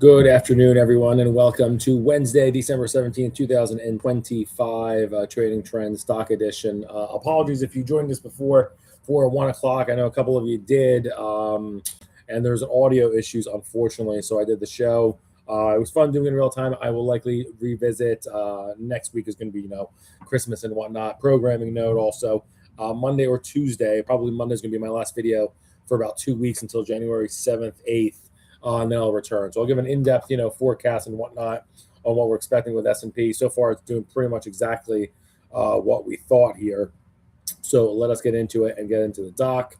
Good afternoon, everyone, and welcome to Wednesday, December 17th, 2025 Trading Trends Stock Edition. Apologies if you joined us before for 1 o'clock. I know a couple of you did, and there's audio issues, unfortunately, so I did the show. It was fun doing it in real time. I will likely revisit. Next week is going to be, Christmas and whatnot. Programming note also. Monday or Tuesday, probably Monday is going to be my last video for about 2 weeks until January 7th, 8th. And then I'll return. So I'll give an in-depth, forecast and whatnot on what we're expecting with S&P. So far, it's doing pretty much exactly what we thought here. So let us get into it and get into the doc.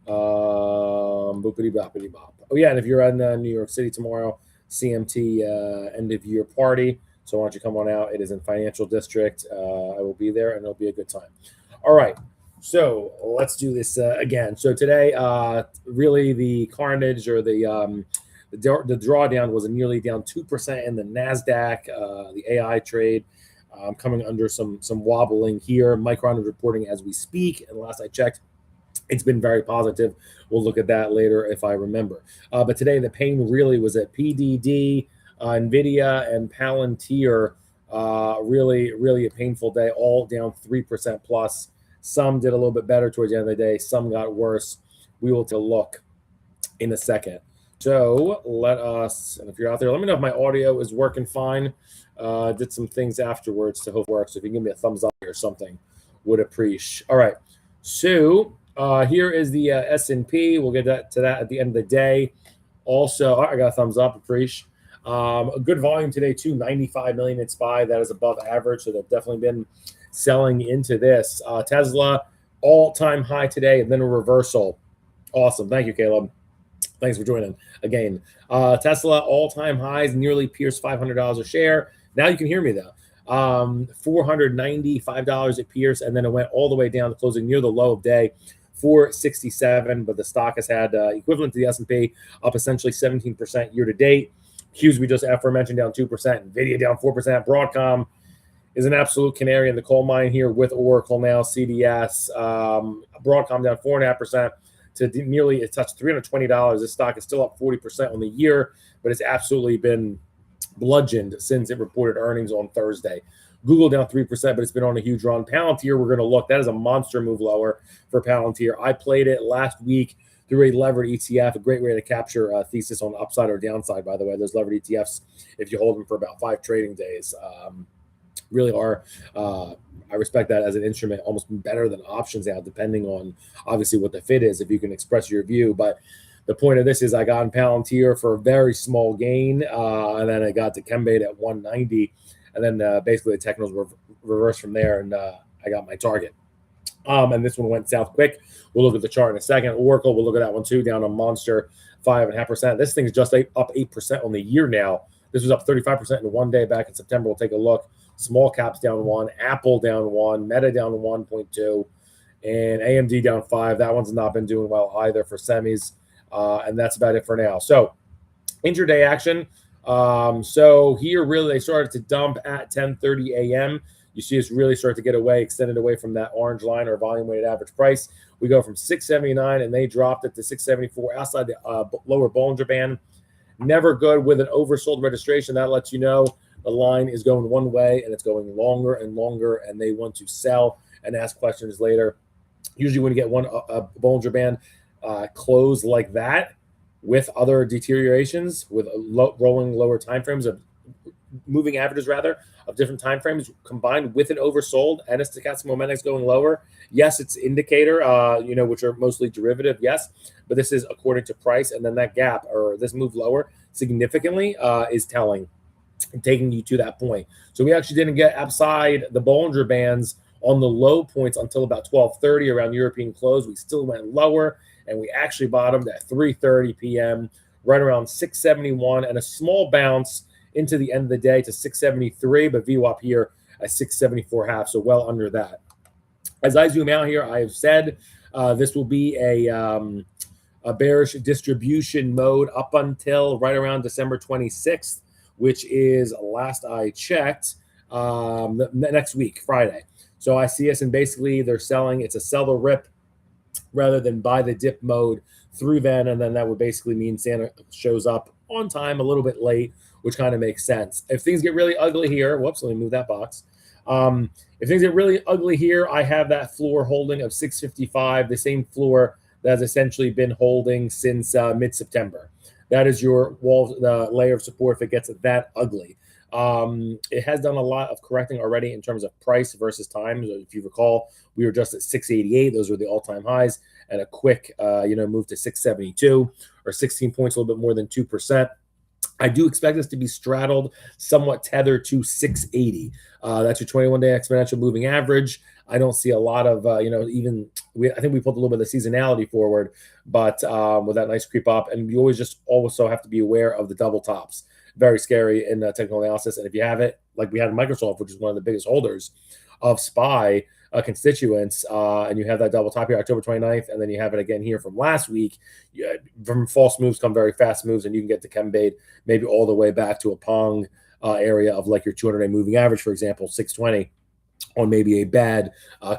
Boopity boppity bop. Oh yeah, and if you're in New York City tomorrow, CMT end of year party. So why don't you come on out? It is in Financial District. I will be there, and it'll be a good time. All right. So let's do this again. So today, really the carnage or the drawdown was nearly down 2% in the NASDAQ, the AI trade coming under some wobbling here. Micron is reporting as we speak, and last I checked, it's been very positive. We'll look at that later if I remember. But today the pain really was at Pdd, Nvidia, and Palantir. Really a painful day, all down 3% plus. Some did a little bit better towards the end of the day. Some got worse. We will take a look in a second. So let us, and if you're out there, let me know if my audio is working fine. Did some things afterwards to hope it works. So if you can give me a thumbs up or something, would appreciate. All right. So here is the S&P. We'll get to that at the end of the day. Also, I got a thumbs up, appreciate. A good volume today too, 95 million in SPY. That is above average. So they've definitely been selling into this. Tesla, all-time high today, and then a reversal. Awesome. Thank you, Caleb. Thanks for joining again. Tesla all-time highs, nearly pierced $500 a share. Now you can hear me though. $495 it pierced, and then it went all the way down to closing near the low of day, 467. But the stock has had equivalent to the S&P up essentially 17% year to date. Qs we just aforementioned down 2%. Nvidia down 4%. Broadcom is an absolute canary in the coal mine here with Oracle now. CDS, Broadcom down 4.5%. To nearly, it touched $320. This stock is still up 40% on the year, but it's absolutely been bludgeoned since it reported earnings on Thursday. Google down 3%, but it's been on a huge run. Palantir, we're going to look. That is a monster move lower for Palantir. I played it last week through a levered ETF, a great way to capture a thesis on upside or downside, by the way. Those levered ETFs, if you hold them for about 5 trading days, really are. I respect that as an instrument, almost better than options now, depending on obviously what the fit is, if you can express your view. But the point of this is I got in Palantir for a very small gain, and then I got to Chembate at 190, and then basically the technicals were reversed from there, and I got my target. And this one went south quick. We'll look at the chart in a second. Oracle, we'll look at that one too, down a monster 5.5%. This thing's just up 8% on the year now. This was up 35% in one day back in September. We'll take a look. Small caps down 1, Apple down 1, Meta down 1.2, and AMD down 5. That one's not been doing well either for semis, and that's about it for now. So intraday action. So here really they started to dump at 10:30 a.m. You see us really start to get away, extended away from that orange line or volume weighted average price. We go from 679 and they dropped it to 674 outside the lower Bollinger Band. Never good with an oversold registration. That lets you know the line is going one way and it's going longer and longer, and they want to sell and ask questions later. Usually when you get one Bollinger Band close like that with other deteriorations, with rolling lower timeframes of moving averages rather of different timeframes combined with an oversold and a stochastic momentum going lower. Yes, it's indicator, which are mostly derivative. Yes, but this is according to price, and then that gap or this move lower significantly is telling. Taking you to that point. So we actually didn't get outside the Bollinger Bands on the low points until about 12:30 around European close. We still went lower, and we actually bottomed at 3:30 p.m. right around 671, and a small bounce into the end of the day to 673, but VWAP here at 674.5, so well under that. As I zoom out here, I have said this will be a bearish distribution mode up until right around December 26th. Which is, last I checked, next week, Friday. So I see us, and basically they're selling. It's a sell the rip rather than buy the dip mode through then, and then that would basically mean Santa shows up on time, a little bit late, which kind of makes sense. If things get really ugly here, whoops, let me move that box. If things get really ugly here, I have that floor holding of 655, the same floor that has essentially been holding since mid-September. That is your wall, the layer of support if it gets that ugly. It has done a lot of correcting already in terms of price versus time. If you recall, we were just at 688. Those were the all-time highs, and a quick, move to 672 or 16 points, a little bit more than 2%. I do expect this to be straddled, somewhat tethered to 680. That's your 21-day exponential moving average. I don't see a lot of, I think we pulled a little bit of the seasonality forward, but with that nice creep up. And you always just also have to be aware of the double tops. Very scary in technical analysis. And if you have it, like we had in Microsoft, which is one of the biggest holders of SPY constituents, and you have that double top here, October 29th, and then you have it again here from last week. From false moves come very fast moves, and you can get to Chembade maybe all the way back to a Pong area of like your 200-day moving average, for example, 620, on maybe a bad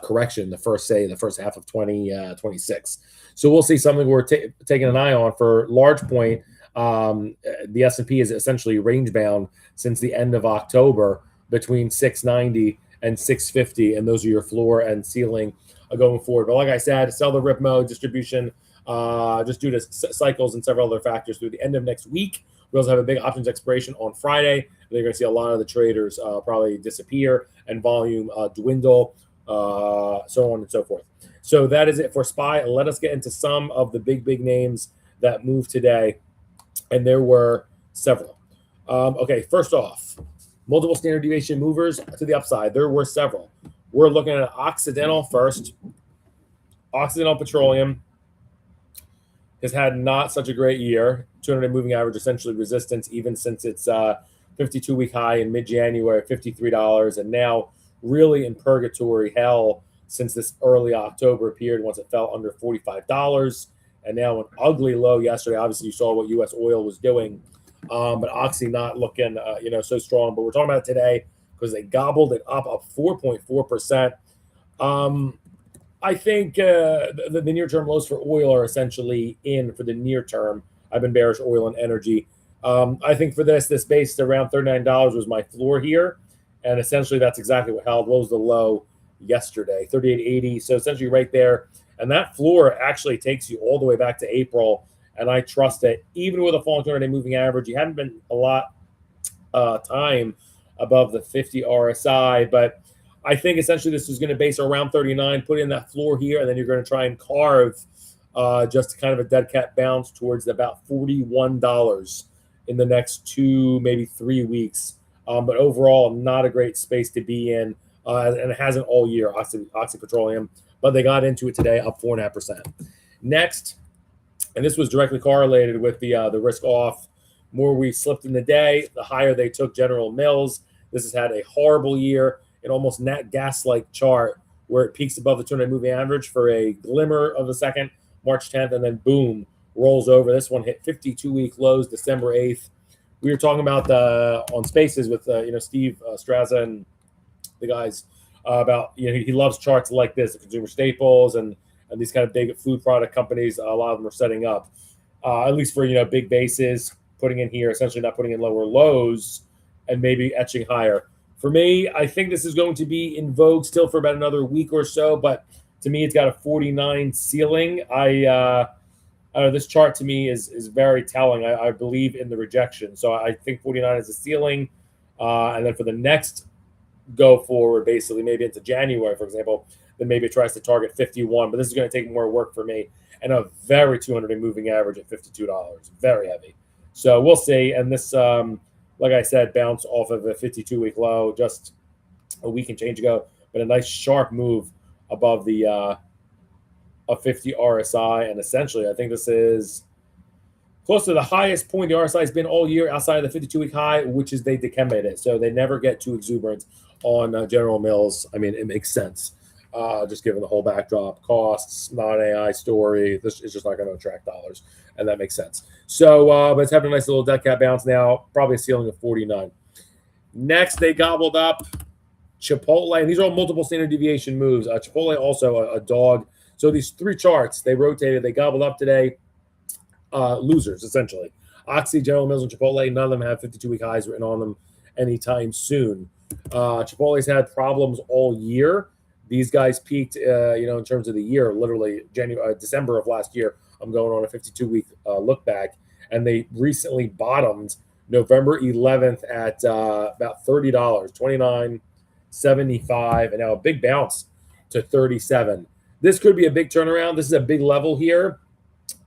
correction the first half of 2026. So we'll see something we're taking an eye on. For large point, the S&P is essentially range bound since the end of October between 690 and 650, and those are your floor and ceiling going forward. But like I said, sell the rip mode distribution just due to cycles and several other factors through the end of next week. We also have a big options expiration on Friday. They're going to see a lot of the traders probably disappear and volume dwindle, so on and so forth. So that is it for SPY. Let us get into some of the big names that moved today, and there were several. Okay, first off, multiple standard deviation movers to the upside. There were several. We're looking at Occidental first. Occidental Petroleum has had not such a great year. 200-day moving average, essentially resistance, even since its 52-week high in mid-January, $53, and now really in purgatory hell since this early October period once it fell under $45, and now an ugly low yesterday. Obviously, you saw what U.S. oil was doing, but Oxy not looking so strong. But we're talking about it today because they gobbled it up 4.4%. I think the near-term lows for oil are essentially in for the near term. I've been bearish oil and energy. I think for this base around $39 was my floor here, and essentially that's exactly what held. What was the low yesterday? 38.80. So essentially right there, and that floor actually takes you all the way back to April. And I trust that even with a falling 200-day moving average, you haven't been a lot time above the 50 RSI, but I think essentially this is going to base around 39, put in that floor here, and then you're going to try and carve just kind of a dead cat bounce towards about $41 in the next 2, maybe 3 weeks. But overall, not a great space to be in, and it hasn't all year, Oxy Petroleum, but they got into it today, up 4.5%. Next, and this was directly correlated with the risk off. More we slipped in the day, the higher they took General Mills. This has had a horrible year, an almost nat gas-like chart where it peaks above the 200 moving average for a glimmer of a second, March 10th, and then boom, rolls over. This one hit 52-week lows December 8th. We were talking about on Spaces with Steve Straza and the guys about he loves charts like this, the consumer staples and these kind of big food product companies. A lot of them are setting up, at least for big bases, putting in here, essentially not putting in lower lows and maybe etching higher. For me, I think this is going to be in vogue still for about another week or so, but to me, it's got a 49 ceiling. I don't know, this chart to me is very telling. I believe in the rejection. So I think 49 is the ceiling. And then for the next go forward, basically, maybe into January, for example, then maybe it tries to target 51. But this is going to take more work for me. And a very 200-day moving average at $52. Very heavy. So we'll see. And this, like I said, bounced off of a 52-week low just a week and change ago. But a nice sharp move above the a 50 RSI. And essentially, I think this is close to the highest point the RSI has been all year outside of the 52-week high, which is they decembate it. So they never get too exuberant on General Mills. I mean, it makes sense. Just given the whole backdrop, costs, non-AI story, this is just not going to attract dollars, and that makes sense. So, but it's having a nice little dead cat bounce now, probably a ceiling of 49. Next, they gobbled up Chipotle, and these are all multiple standard deviation moves. Chipotle also a dog. So these three charts, they rotated, they gobbled up today. Losers, essentially. Oxy, General Mills, and Chipotle, none of them have 52-week highs written on them anytime soon. Chipotle's had problems all year. These guys peaked, in terms of the year, literally December of last year. I'm going on a 52-week look back, and they recently bottomed November 11th at about $30, $29.75, and now a big bounce to $37. This could be a big turnaround. This is a big level here.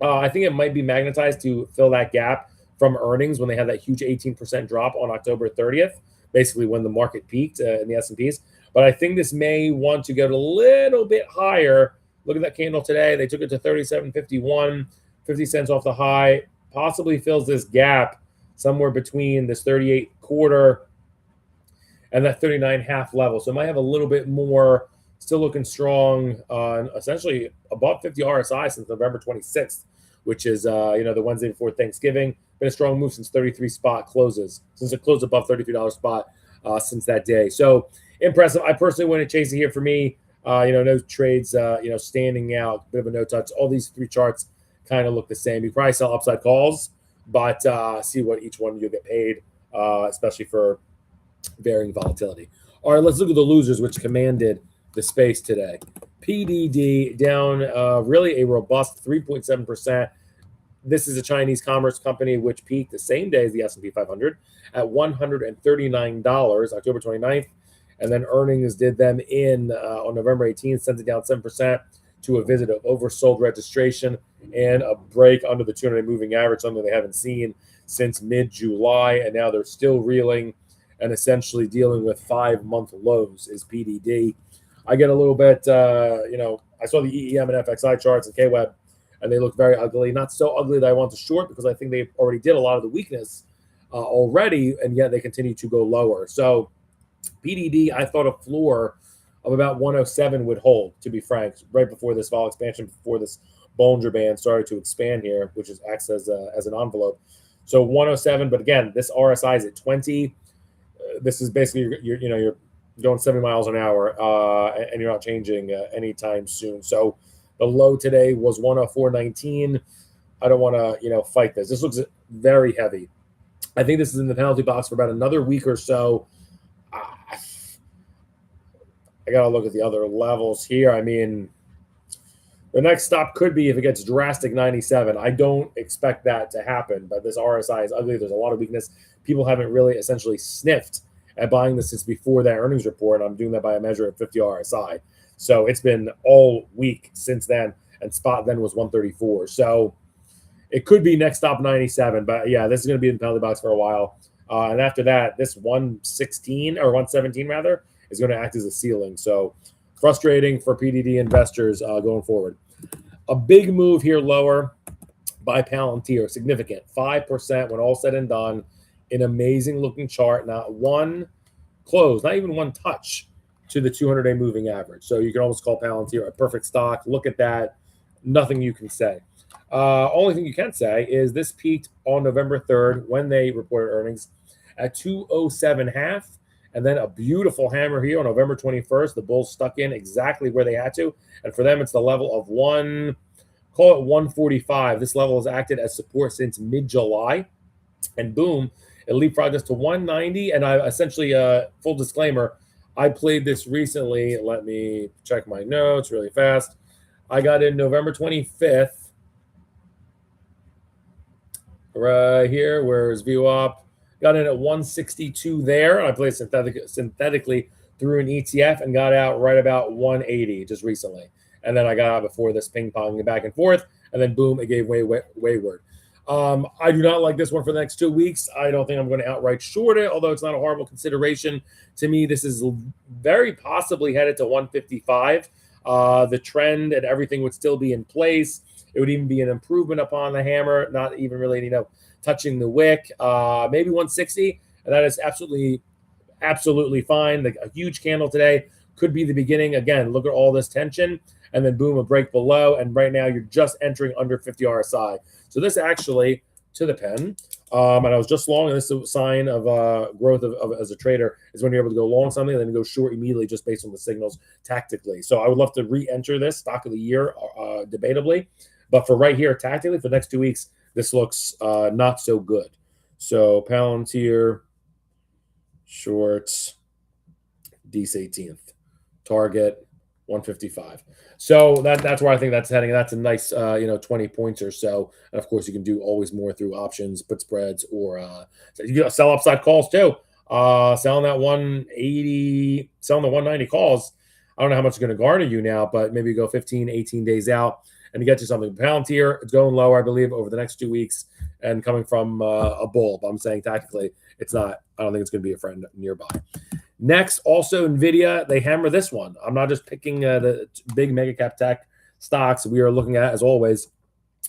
I think it might be magnetized to fill that gap from earnings when they had that huge 18% drop on October 30th, basically when the market peaked in the S&Ps. But I think this may want to go a little bit higher. Look at that candle today. They took it to 37.51, 50 cents off the high. Possibly fills this gap somewhere between this 38.25 and that 39.5 level. So it might have a little bit more, still looking strong, essentially above 50 RSI since November 26th, which is, the Wednesday before Thanksgiving. Been a strong move since 33 spot closes, since it closed above $33 spot since that day. So impressive. I personally want to chase it here for me. No trades, standing out, bit of a no touch. All these three charts kind of look the same. You probably sell upside calls, but see what each one you'll get paid, especially for varying volatility. All right, let's look at the losers, which commanded the space today. PDD down really a robust 3.7%. This is a Chinese commerce company which peaked the same day as the S&P 500 at $139, October 29th. And then earnings did them in on November 18th, sent it down 7% to a visit of oversold registration and a break under the 200 moving average, something they haven't seen since mid-July. And now they're still reeling and essentially dealing with 5-month lows is PDD. I get a little bit, I saw the EEM and FXI charts and KWEB, and they look very ugly. Not so ugly that I want to short because I think they already did a lot of the weakness already, and yet they continue to go lower. So PDD, I thought a floor of about 107 would hold, to be frank, right before this vol expansion, before this Bollinger Band started to expand here, which acts as an envelope. So 107, but again, this RSI is at 20. This is basically you're going 70 miles an hour, and you're not changing anytime soon. So the low today was 104.19. I don't want to fight this. This looks very heavy. I think this is in the penalty box for about another week or so. I got to look at the other levels here. I mean, the next stop could be if it gets drastic 97. I don't expect that to happen, but this RSI is ugly. There's a lot of weakness. People haven't really essentially sniffed at buying this since before that earnings report. I'm doing that by a measure of 50 RSI. So it's been all week since then, and spot then was 134. So it could be next stop 97, but yeah, this is going to be in the penalty box for a while. And after that, this 116 or 117 rather is going to act as a ceiling. So frustrating for PDD investors going forward. A big move here lower by Palantir, significant 5% when all said and done. An amazing looking chart, not one close, not even one touch to the 200-day moving average. So you can almost call Palantir a perfect stock. Look at that. Nothing you can say. Only thing you can say is this peaked on November 3rd when they reported earnings at 207.5, and then a beautiful hammer here on November 21st. The bulls stuck in exactly where they had to, and for them, it's the level of call it 145. This level has acted as support since mid-July, and boom, it leapfrogged us to 190. And I essentially, full disclaimer, I played this recently. Let me check my notes really fast. I got in November 25th. Right here, where's VWAP? Got in at 162 there. I played synthetically through an ETF and got out right about 180 just recently. And then I got out before this ping-ponging back and forth, and then boom, it gave wayward. I do not like this one for the next 2 weeks. I don't think I'm going to outright short it, although it's not a horrible consideration. To me, this is very possibly headed to 155. The trend and everything would still be in place. It would even be an improvement upon the hammer, not even really, touching the wick. Maybe 160, and that is absolutely fine. A huge candle today could be the beginning. Again, look at all this tension, and then boom, a break below. And right now, you're just entering under 50 RSI. So this actually, to the pen, and I was just long, and this is a sign of growth of as a trader, is when you're able to go long something and then go short immediately just based on the signals tactically. So I would love to re-enter this stock of the year, debatably. But for right here, tactically, for the next 2 weeks, this looks not so good. So Palantir, shorts, D's 18th, target 155. So that's where I think that's heading. That's a nice 20 points or so. And of course, you can do always more through options, put spreads, or you sell upside calls too. Selling that 180, selling the 190 calls. I don't know how much it's going to garner you now, but maybe you go 15, 18 days out and you get you something. Palantir, it's going lower, I believe, over the next 2 weeks and coming from a bull. But I'm saying tactically, it's not. I don't think it's going to be a friend nearby. Next, also NVIDIA, they hammer this one. I'm not just picking the big mega cap tech stocks. We are looking at, as always,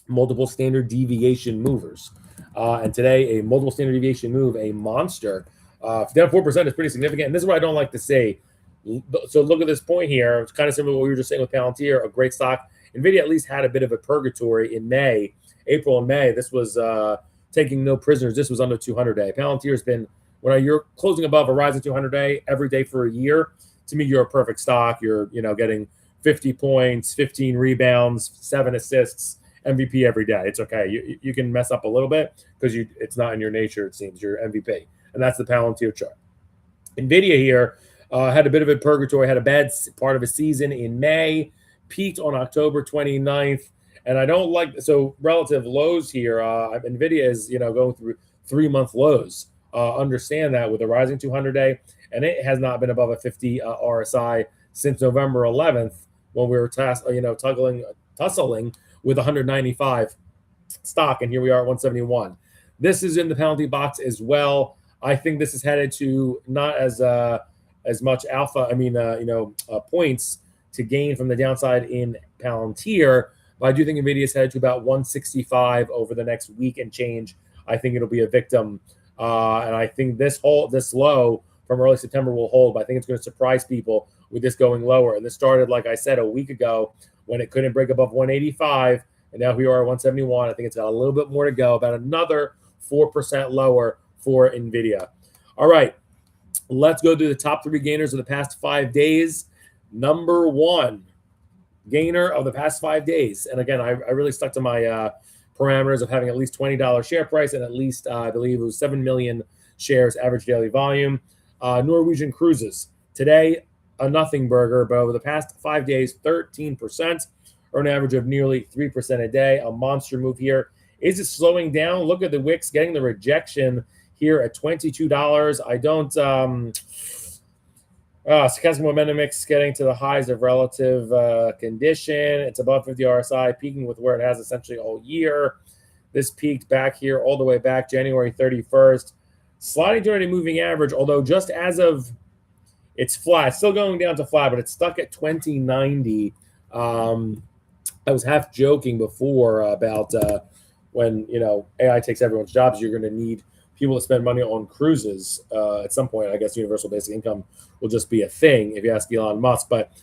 multiple standard deviation movers. And today, a multiple standard deviation move, a monster. Down 4% is pretty significant. And this is what I don't like to say. So look at this point here. It's kind of similar to what we were just saying with Palantir, a great stock. NVIDIA at least had a bit of a purgatory in April and May. This was taking no prisoners. This was under 200-day. Palantir has been, when you're closing above a rising 200-day every day for a year, to me, you're a perfect stock. You're getting 50 points, 15 rebounds, 7 assists, MVP every day. It's okay. You can mess up a little bit because it's not in your nature, it seems. You're MVP. And that's the Palantir chart. NVIDIA here had a bit of a purgatory, had a bad part of a season in May, peaked on October 29th. And I don't like, so relative lows here. NVIDIA is, going through 3-month lows. Understand that with a rising 200-day, and it has not been above a 50 RSI since November 11th when we were tussling with 195 stock, and here we are at 171. This is in the penalty box as well. I think this is headed to not as much alpha. Points to gain from the downside in Palantir, but I do think NVIDIA is headed to about 165 over the next week and change. I think it'll be a victim. And I think this low from early September will hold, but I think it's going to surprise people with this going lower. And this started, like I said, a week ago when it couldn't break above 185, and now we are at 171. I think it's got a little bit more to go, about another 4% lower for NVIDIA. All right, let's go to the top 3 gainers of the past 5 days. Number 1 gainer of the past 5 days. And again, I really stuck to my parameters of having at least $20 share price and at least, I believe it was 7 million shares average daily volume. Norwegian Cruises. Today, a nothing burger, but over the past 5 days, 13%, or an average of nearly 3% a day. A monster move here. Is it slowing down? Look at the wicks getting the rejection here at $22. I don't... stochastic momentum mix getting to the highs of relative condition. It's above 50 RSI, peaking with where it has essentially all year. This peaked back here all the way back January 31st. Sliding to a moving average, although just as of it's flat, still going down to flat, but it's stuck at 2090. I was half joking before about when AI takes everyone's jobs, you're going to need people to spend money on cruises. At some point, I guess universal basic income will just be a thing if you ask Elon Musk. But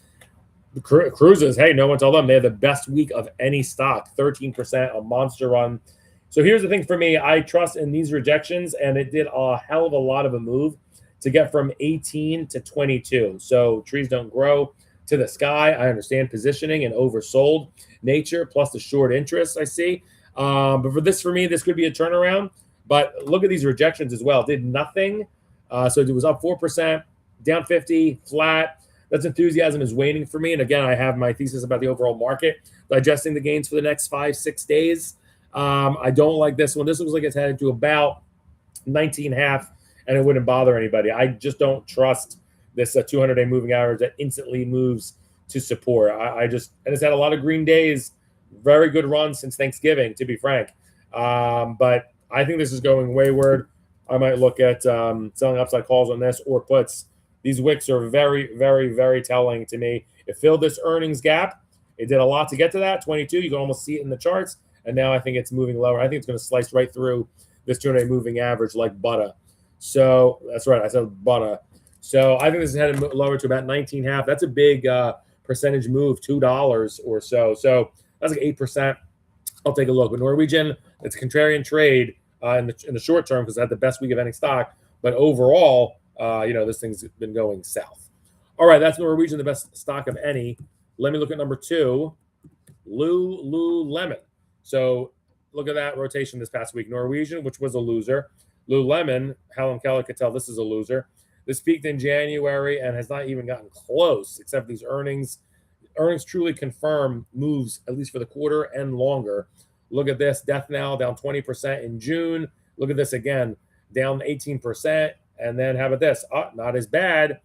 the cruises, hey, no one told them they had the best week of any stock, 13%, a monster run. So here's the thing for me. I trust in these rejections, and it did a hell of a lot of a move to get from 18 to 22. So trees don't grow to the sky. I understand positioning and oversold nature, plus the short interest I see. But for me, this could be a turnaround. But look at these rejections as well. Did nothing. So it was up 4%, down 50, flat. That's enthusiasm is waning for me. And again, I have my thesis about the overall market, digesting the gains for the next 5-6 days. I don't like this one. This looks like it's headed to about 19.5, and it wouldn't bother anybody. I just don't trust this 200-day moving average that instantly moves to support. And it's had a lot of green days, very good run since Thanksgiving, to be frank. But I think this is going wayward. I might look at selling upside calls on this or puts. These wicks are very, very, very telling to me. It filled this earnings gap. It did a lot to get to that, 22. You can almost see it in the charts. And now I think it's moving lower. I think it's going to slice right through this 200-day moving average like butter. So that's right. I said butter. So I think this is headed lower to about 19.5. That's a big percentage move, $2 or so. So that's like 8%. I'll take a look. With Norwegian, it's a contrarian trade in the short term because it had the best week of any stock. But overall, this thing's been going south. All right, that's Norwegian, the best stock of any. Let me look at number 2, Lululemon. So look at that rotation this past week. Norwegian, which was a loser. Lululemon, Helen Keller could tell this is a loser. This peaked in January and has not even gotten close, except these earnings. Earnings truly confirm moves, at least for the quarter and longer. Look at this. Death Now down 20% in June. Look at this again, down 18%. And then how about this? Not as bad.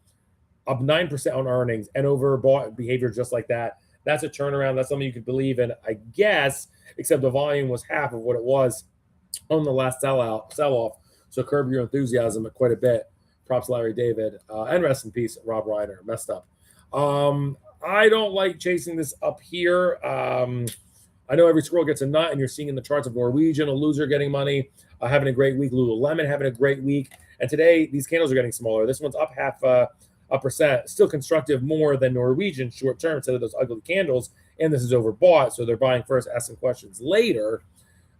Up 9% on earnings and overbought behavior just like that. That's a turnaround. That's something you could believe in, I guess, except the volume was half of what it was on the last sell-off. So curb your enthusiasm quite a bit. Props Larry David. And rest in peace, Rob Reiner. Messed up. I don't like chasing this up here. I know every squirrel gets a nut, and you're seeing in the charts of Norwegian, a loser getting money, having a great week. Lululemon having a great week. And today, these candles are getting smaller. This one's up half a percent. Still constructive more than Norwegian short term instead of those ugly candles. And this is overbought, so they're buying first, asking questions later.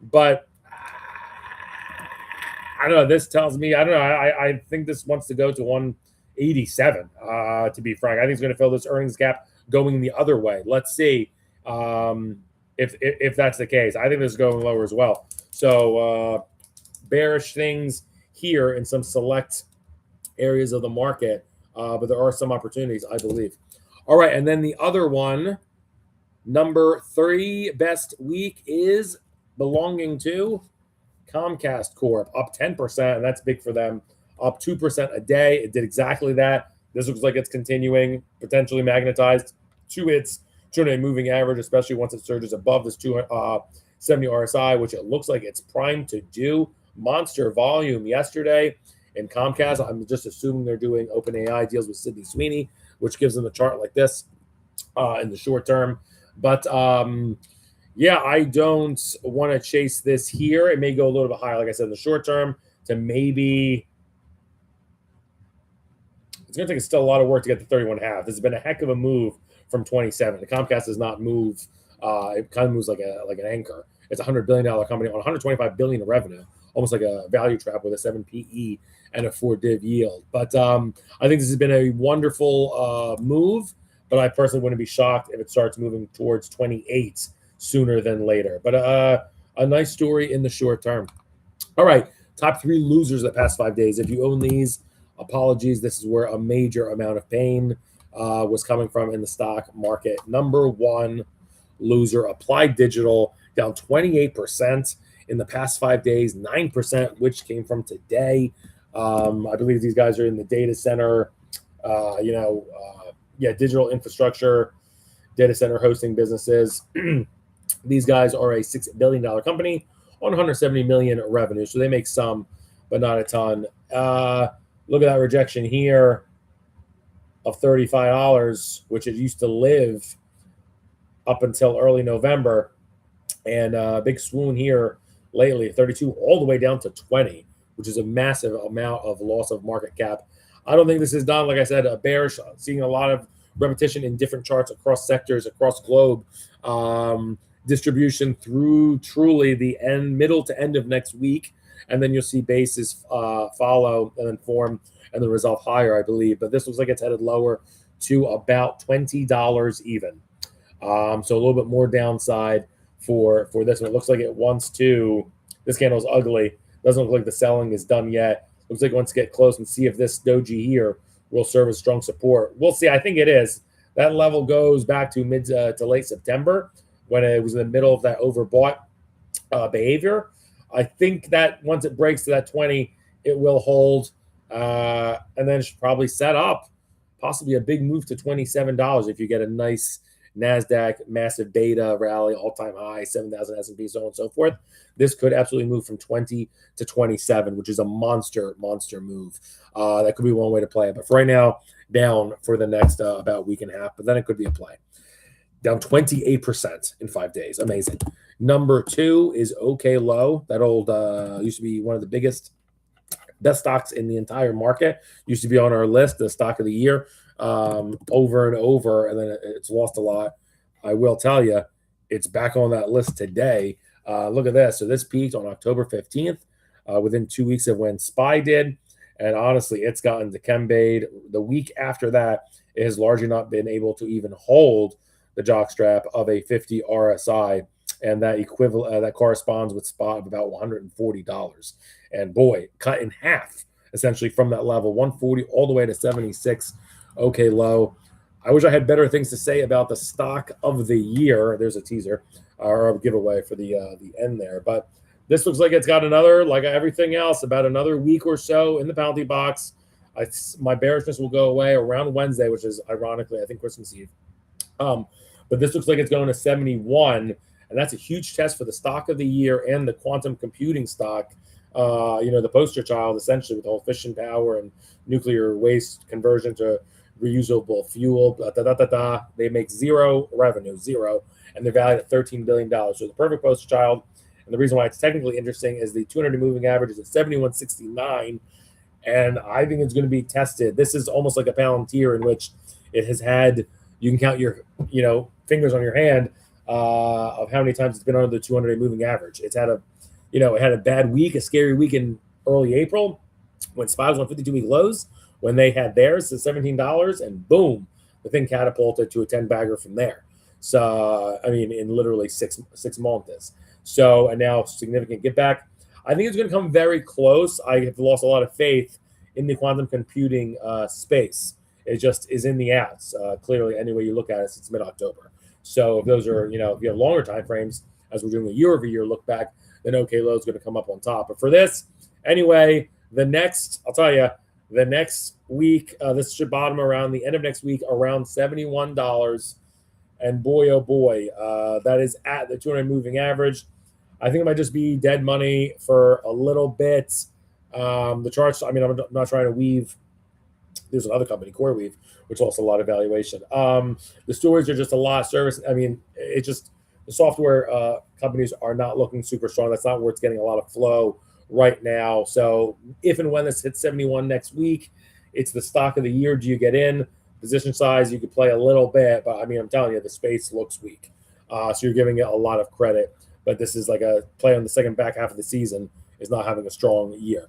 But I don't know. This tells me, I don't know. I think this wants to go to 187, to be frank. I think it's going to fill this earnings gap going the other way. Let's see if that's the case. I think this is going lower as well. So bearish things here in some select areas of the market, but there are some opportunities, I believe. All right, and then the other one, number 3 best week is belonging to Comcast Corp, up 10%, and that's big for them. Up 2% a day. It did exactly that. This looks like it's continuing, potentially magnetized to its 200-day moving average, especially once it surges above this 270 RSI, which it looks like it's primed to do. Monster volume yesterday in Comcast. I'm just assuming they're doing OpenAI deals with Sydney Sweeney, which gives them a chart like this in the short term. But yeah, I don't want to chase this here. It may go a little bit higher, like I said, in the short term to maybe. It's going to take still a lot of work to get to 31.5. This has been a heck of a move from 27. The Comcast does not move. It kind of moves like an anchor. It's a $100 billion company on $125 billion of revenue, almost like a value trap with a 7 PE and a 4 div yield. But I think this has been a wonderful move, but I personally wouldn't be shocked if it starts moving towards 28 sooner than later. But a nice story in the short term. All right, top 3 losers the past 5 days. If you own these, apologies. This is where a major amount of pain was coming from in the stock market. Number 1 loser, Applied Digital, down 28% in the past 5 days, 9%, which came from today. I believe these guys are in the data center, digital infrastructure, data center hosting businesses. These guys are a $6 billion company on 170 million revenue, so they make some, but not a ton. Look at that rejection here of $35, which it used to live up until early November, and big swoon here lately, 32 all the way down to 20, which is a massive amount of loss of market cap. I don't think this is done. Like I said, a bearish, seeing a lot of repetition in different charts across sectors, across globe. Distribution through truly the middle to end of next week, and then you'll see bases follow and then form and then resolve higher, I believe. But this looks like it's headed lower to about $20 even. So a little bit more downside for this one. It looks like it wants to. This candle's ugly. Doesn't look like the selling is done yet. Looks like it wants to get close and see if this doji here will serve as strong support. We'll see. I think it is. That level goes back to mid to late September when it was in the middle of that overbought behavior. I think that once it breaks to that 20, it will hold, and then it should probably set up possibly a big move to $27 if you get a nice NASDAQ massive beta rally, all-time high, 7,000 S&P, so on and so forth. This could absolutely move from 20 to 27, which is a monster move. That could be one way to play it. But for right now, down for the next about week and a half, but then it could be a play. Down 28% in 5 days. Amazing. Number 2 is Oklo. That old used to be one of the best stocks in the entire market. Used to be on our list, the stock of the year, over and over, and then it's lost a lot. I will tell you, it's back on that list today. Look at this. So this peaked on October 15th, within 2 weeks of when SPY did. And honestly, it's gotten dikembe'd. The week after that, it has largely not been able to even hold the jockstrap of a 50 RSI. and that equivalent that corresponds with spot of about $140. And boy, cut in half essentially from that level, 140 all the way to 76. Okay, low. I wish I had better things to say about the stock of the year. There's a teaser or a giveaway for the end there, but this looks like it's got another, like everything else, about another week or so in the penalty box. My bearishness will go away around Wednesday, which is ironically, I think, Christmas Eve. But this looks like it's going to 71, and that's a huge test for the stock of the year and the quantum computing stock. The poster child, essentially, with the whole fission power and nuclear waste conversion to reusable fuel. They make zero revenue, and they're valued at $13 billion. So the perfect poster child. And the reason why it's technically interesting is the 200 moving average is at 71.69, and I think it's going to be tested. This is almost like a Palantir in which it has had, you can count your fingers on your hand of how many times it's been under the 200 moving average. It's had it had a bad week, a scary week in early April when SPY was on 52-week lows, when they had theirs to $17, and boom, the thing catapulted to a 10-bagger from there. So, in literally six months. So, and now significant get back. I think it's going to come very close. I have lost a lot of faith in the quantum computing space. It just is in the ads, clearly, any way you look at it since mid-October. So if those are, if you have longer time frames, as we're doing a year-over-year look back, then OK low is going to come up on top. But for this, anyway, I'll tell you, the next week, this should bottom around the end of next week, around $71. And boy, oh boy, that is at the 200 moving average. I think it might just be dead money for a little bit. The charts, I'm not trying to weave. There's another company, CoreWeave, which also a lot of valuation. The stories are just a lot. Service, it's just the software companies are not looking super strong. That's not where it's getting a lot of flow right now. So if and when this hits 71 next week, it's the stock of the year. Do you get in? Position size, you could play a little bit, but I'm telling you, the space looks weak. So you're giving it a lot of credit. But this is like a play on the second back half of the season is not having a strong year.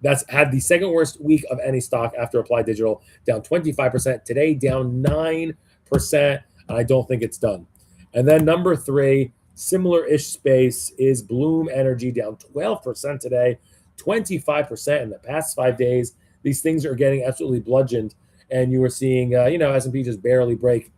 That's had the second worst week of any stock after Applied Digital, down 25%. Today, down 9%, and I don't think it's done. And then number 3, similar-ish space, is Bloom Energy, down 12% today, 25% in the past 5 days. These things are getting absolutely bludgeoned, and you were seeing, S&P just barely break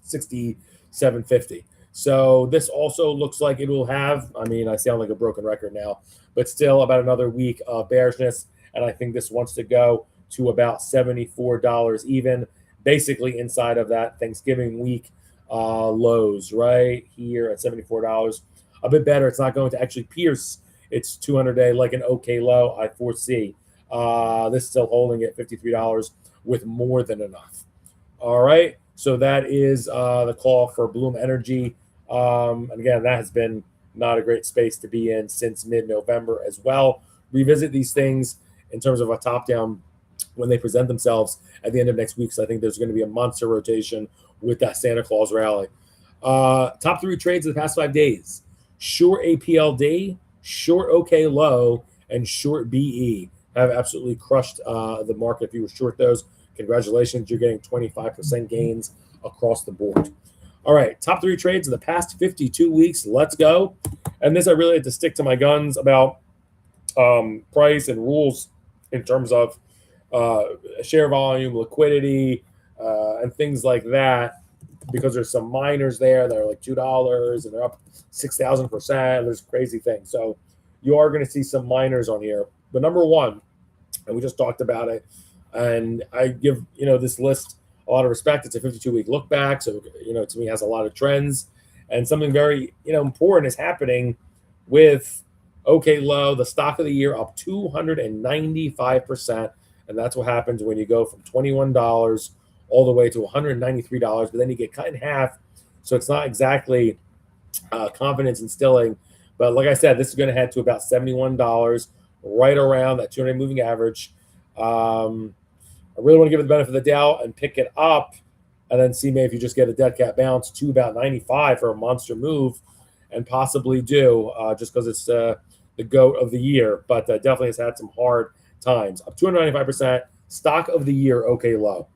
6750. So this also looks like it will have, I sound like a broken record now, but still about another week of bearishness. And I think this wants to go to about $74 even, basically inside of that Thanksgiving week lows right here at $74. A bit better. It's not going to actually pierce its 200-day like an OK low, I foresee. This is still holding at $53 with more than enough. All right. So that is the call for Bloom Energy. And again, that has been not a great space to be in since mid-November as well. Revisit these things in terms of a top-down when they present themselves at the end of next week. So I think there's going to be a monster rotation with that Santa Claus rally. Top 3 trades of the past 5 days. Short APLD, short OK low, and short BE have absolutely crushed the market. If you were short those, congratulations. You're getting 25% gains across the board. All right, top 3 trades of the past 52 weeks. Let's go. And this, I really had to stick to my guns about price and rules in terms of share volume, liquidity, and things like that, because there's some miners there that are like $2 and they're up 6,000%. There's crazy things. So you are going to see some miners on here. But number 1, and we just talked about it, and I give this list a lot of respect. It's a 52-week look back, so to me, it has a lot of trends, and something very important is happening with OK low, the stock of the year, up 295%, and that's what happens when you go from $21 all the way to $193, but then you get cut in half, so it's not exactly confidence instilling. But like I said, this is going to head to about $71, right around that 200 moving average. I really want to give it the benefit of the doubt and pick it up, and then see maybe if you just get a dead cat bounce to about 95 for a monster move, and possibly do just because it's the GOAT of the year. But definitely has had some hard times. Up 295%, stock of the year, OK low.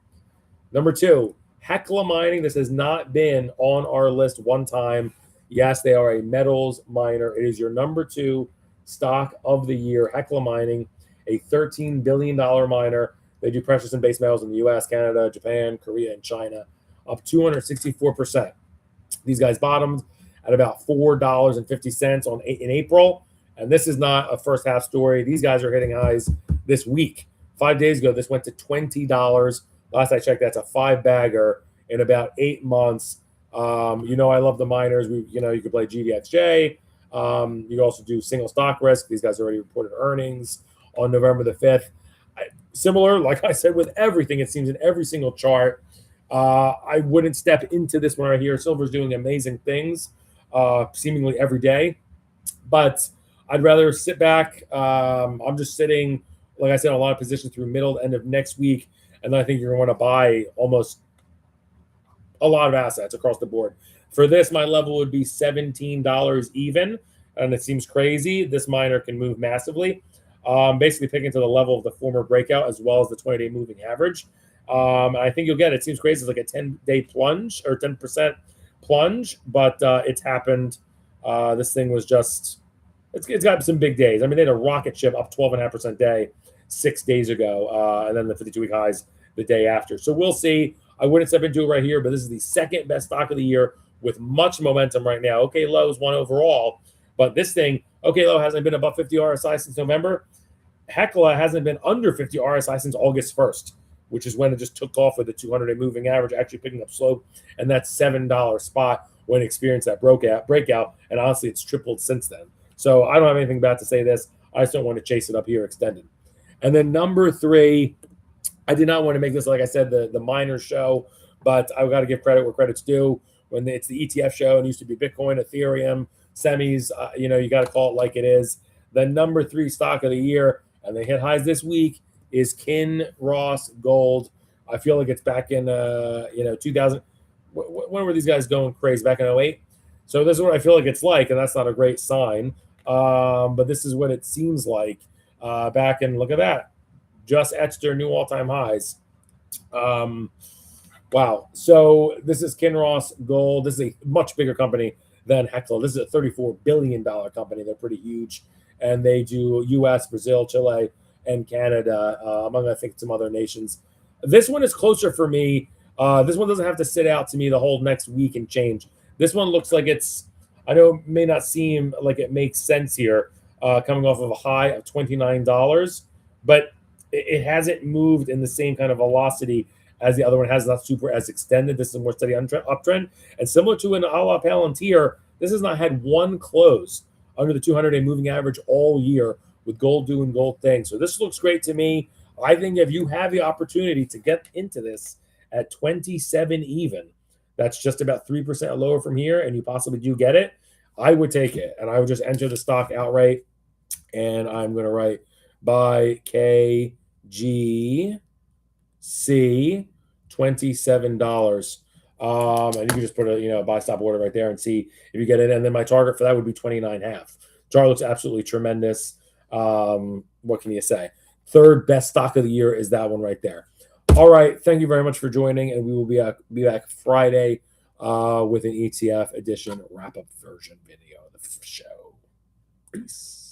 Number 2, Hecla Mining. This has not been on our list one time Yes, they are a metals miner. It is your number 2 stock of the year. Hecla Mining, a $13 billion miner. They do precious and base metals in the US, Canada, Japan, Korea, and China, up 264%. These guys bottomed at about $4.50 in April. And this is not a first half story. These guys are hitting highs this week. 5 days ago, this went to $20. Last I checked, that's a 5-bagger in about 8 months. I love the miners. You could play GDXJ. You also do single stock risk. These guys already reported earnings on November the 5th. Similar, like I said, with everything, it seems in every single chart. I wouldn't step into this one right here. Silver's doing amazing things, seemingly every day, but I'd rather sit back. I'm just sitting, like I said, a lot of positions through middle to end of next week, and then I think you're going to want to buy almost a lot of assets across the board. For this, my level would be $17 even, and it seems crazy. This miner can move massively. Basically picking to the level of the former breakout as well as the 20-day moving average. I think you'll get it. It seems crazy. It's like a 10-day plunge or 10% plunge, but it's happened. This thing was just, it's got some big days. I mean, they had a rocket ship up 12.5% day 6 days ago, and then the 52-week highs the day after. So we'll see. I wouldn't step into it right here, but this is the second best stock of the year with much momentum right now. Oklo is 1 overall, but this thing, Oklo hasn't been above 50 RSI since November. Hecla hasn't been under 50 RSI since August 1st, which is when it just took off with the 200-day moving average actually picking up slope, and that $7 spot when it experienced that breakout, and honestly, it's tripled since then. So I don't have anything bad to say this. I just don't want to chase it up here extended. And then number 3, I did not want to make this, like I said, the miner show, but I've got to give credit where credit's due. When it's the ETF show, and it used to be Bitcoin, Ethereum, semis, you got to call it like it is. The number 3 stock of the year, and they hit highs this week, is Kinross Gold. I feel like it's back in 2000. When were these guys going crazy? Back in 2008. So this is what I feel like it's like, and that's not a great sign. But this is what it seems like back in. Look at that, just etched their new all-time highs. Wow. So this is Kinross Gold. This is a much bigger company than Hecla. This is a $34 billion company. They're pretty huge, and they do U.S., Brazil, Chile, and Canada, among, I think, some other nations. This one is closer for me. This one doesn't have to sit out to me the whole next week and change. This one looks like I know it may not seem like it makes sense here, coming off of a high of $29, but it hasn't moved in the same kind of velocity as the other one has, not super as extended. This is a more steady uptrend. And similar to an a la Palantir, this has not had one close under the 200-day moving average all year, with gold doing gold things. So this looks great to me. I think if you have the opportunity to get into this at 27 even, that's just about 3% lower from here, and you possibly do get it, I would take it. And I would just enter the stock outright, and I'm going to write buy KGC $27. And you can just put a buy stop order right there and see if you get it. And then my target for that would be 29.5. Chart looks absolutely tremendous. What can you say? Third best stock of the year is that one right there. All right. Thank you very much for joining, and we will be back Friday with an ETF edition wrap-up version video of the show. Peace.